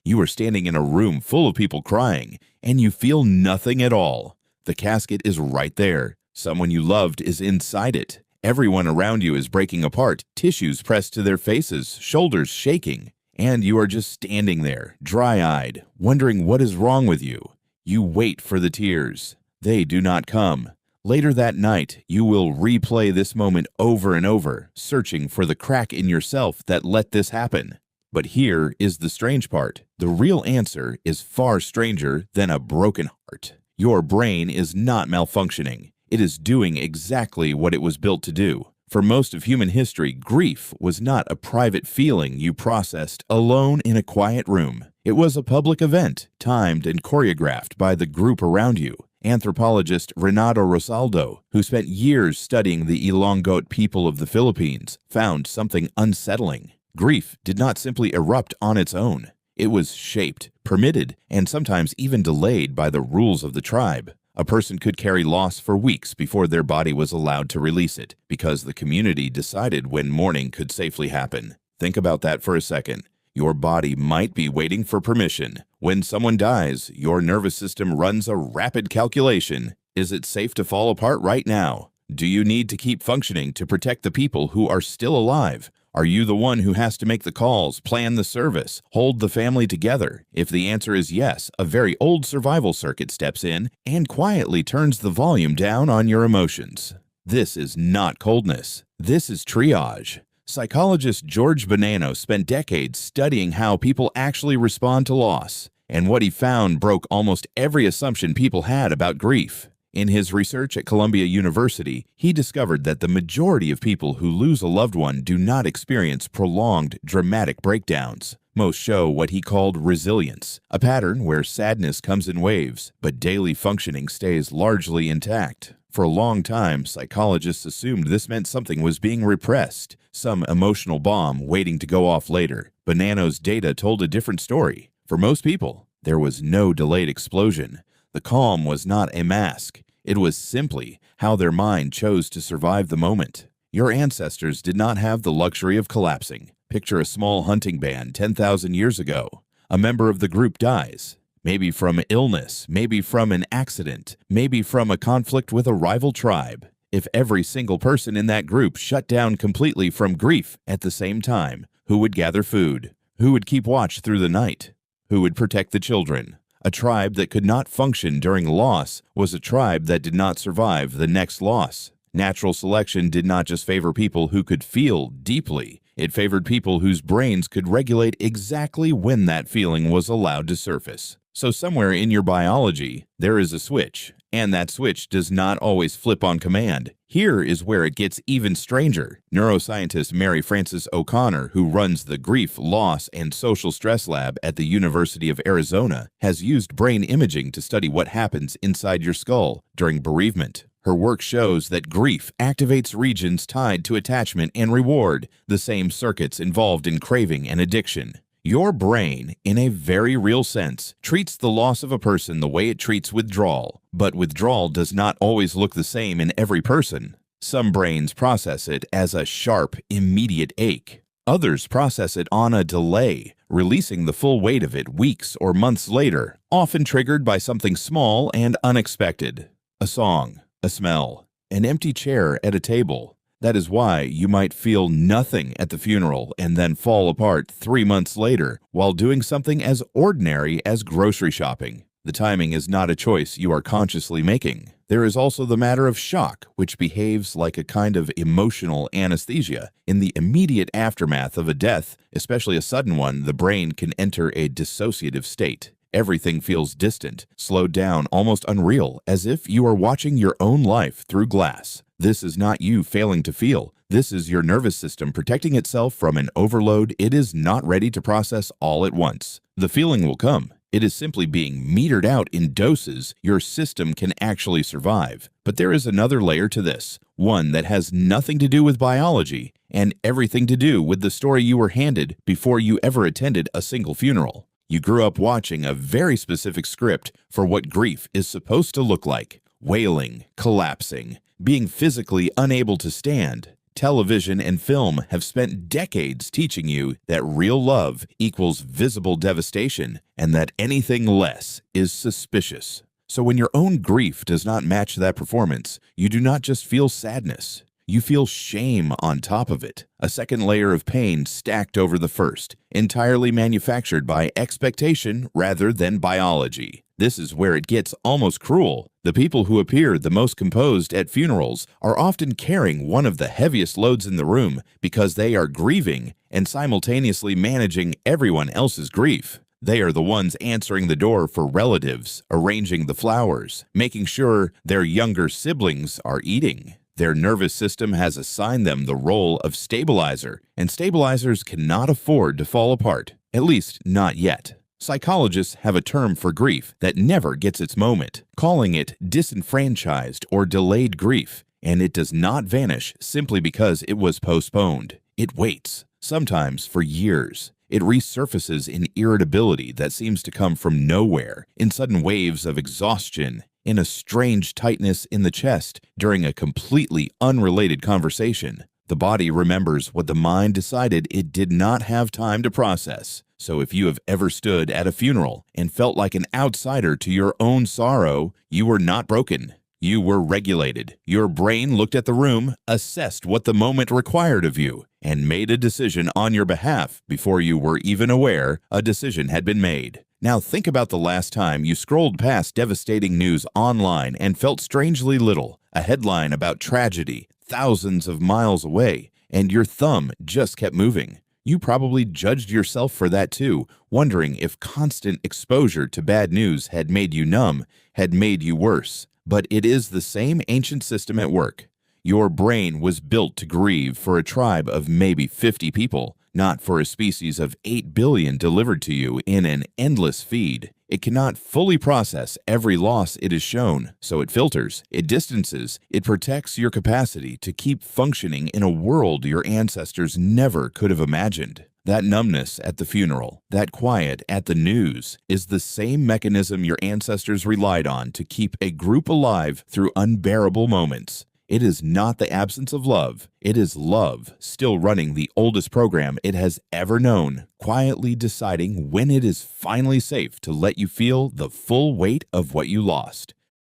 You are standing in a room full of people crying, and you feel nothing at all. The casket is right there. Someone you loved is inside it. Everyone around you is breaking apart, tissues pressed to their faces, shoulders shaking, and you are just standing there, dry-eyed, wondering what is wrong with you. You wait for the tears. They do not come. Later that night, you will replay this moment over and over, searching for the crack in yourself that let this happen. But here is the strange part. The real answer is far stranger than a broken heart. Your brain is not malfunctioning. It is doing exactly what it was built to do. For most of human history, grief was not a private feeling you processed alone in a quiet room. It was a public event, timed and choreographed by the group around you. Anthropologist Renato Rosaldo, who spent years studying the Ilonggot people of the Philippines, found something unsettling. Grief did not simply erupt on its own. It was shaped, permitted, and sometimes even delayed by the rules of the tribe. A person could carry loss for weeks before their body was allowed to release it, because the community decided when mourning could safely happen. Think about that for a second. Your body might be waiting for permission. When someone dies, your nervous system runs a rapid calculation. Is it safe to fall apart right now? Do you need to keep functioning to protect the people who are still alive? Are you the one who has to make the calls, plan the service, hold the family together? If the answer is yes, a very old survival circuit steps in and quietly turns the volume down on your emotions. This is not coldness. This is triage. Psychologist George Bonanno spent decades studying how people actually respond to loss, and what he found broke almost every assumption people had about grief. In his research at Columbia University, he discovered that the majority of people who lose a loved one do not experience prolonged, dramatic breakdowns. Most show what he called resilience, a pattern where sadness comes in waves, but daily functioning stays largely intact. For a long time, psychologists assumed this meant something was being repressed, some emotional bomb waiting to go off later. Bonanno's data told a different story. For most people, there was no delayed explosion. The calm was not a mask. It was simply how their mind chose to survive the moment. Your ancestors did not have the luxury of collapsing. Picture a small hunting band 10,000 years ago. A member of the group dies. Maybe from illness, maybe from an accident, maybe from a conflict with a rival tribe. If every single person in that group shut down completely from grief at the same time, who would gather food? Who would keep watch through the night? Who would protect the children? A tribe that could not function during loss was a tribe that did not survive the next loss. Natural selection did not just favor people who could feel deeply. It favored people whose brains could regulate exactly when that feeling was allowed to surface. So somewhere in your biology, there is a switch, and that switch does not always flip on command. Here is where it gets even stranger. Neuroscientist Mary Frances O'Connor, who runs the Grief, Loss, and Social Stress Lab at the University of Arizona, has used brain imaging to study what happens inside your skull during bereavement. Her work shows that grief activates regions tied to attachment and reward, the same circuits involved in craving and addiction. Your brain, in a very real sense, treats the loss of a person the way it treats withdrawal, but withdrawal does not always look the same in every person. Some brains process it as a sharp, immediate ache. Others process it on a delay, releasing the full weight of it weeks or months later, often triggered by something small and unexpected. A song, a smell, an empty chair at a table. That is why you might feel nothing at the funeral and then fall apart 3 months later while doing something as ordinary as grocery shopping. The timing is not a choice you are consciously making. There is also the matter of shock, which behaves like a kind of emotional anesthesia. In the immediate aftermath of a death, especially a sudden one, the brain can enter a dissociative state. Everything feels distant, slowed down, almost unreal, as if you are watching your own life through glass. This is not you failing to feel. This is your nervous system protecting itself from an overload it is not ready to process all at once. The feeling will come. It is simply being metered out in doses your system can actually survive. But there is another layer to this, one that has nothing to do with biology and everything to do with the story you were handed before you ever attended a single funeral. You grew up watching a very specific script for what grief is supposed to look like. Wailing, collapsing, being physically unable to stand, television, and film have spent decades teaching you that real love equals visible devastation and that anything less is suspicious. So when your own grief does not match that performance, you do not just feel sadness. You feel shame on top of it, a second layer of pain stacked over the first, entirely manufactured by expectation rather than biology. This is where it gets almost cruel. The people who appear the most composed at funerals are often carrying one of the heaviest loads in the room because they are grieving and simultaneously managing everyone else's grief. They are the ones answering the door for relatives, arranging the flowers, making sure their younger siblings are eating. Their nervous system has assigned them the role of stabilizer, and stabilizers cannot afford to fall apart, at least not yet. Psychologists have a term for grief that never gets its moment, calling it disenfranchised or delayed grief, and it does not vanish simply because it was postponed. It waits, sometimes for years. It resurfaces in irritability that seems to come from nowhere, in sudden waves of exhaustion, in a strange tightness in the chest during a completely unrelated conversation. The body remembers what the mind decided it did not have time to process. So if you have ever stood at a funeral and felt like an outsider to your own sorrow, you were not broken. You were regulated. Your brain looked at the room, assessed what the moment required of you, and made a decision on your behalf before you were even aware a decision had been made. Now think about the last time you scrolled past devastating news online and felt strangely little, a headline about tragedy thousands of miles away, and your thumb just kept moving. You probably judged yourself for that too, wondering if constant exposure to bad news had made you numb, had made you worse. But it is the same ancient system at work. Your brain was built to grieve for a tribe of maybe 50 people, not for a species of 8 billion delivered to you in an endless feed. It cannot fully process every loss it is shown, so it filters, it distances, it protects your capacity to keep functioning in a world your ancestors never could have imagined. That numbness at the funeral, that quiet at the news, is the same mechanism your ancestors relied on to keep a group alive through unbearable moments. It is not the absence of love. It is love still running the oldest program it has ever known, quietly deciding when it is finally safe to let you feel the full weight of what you lost.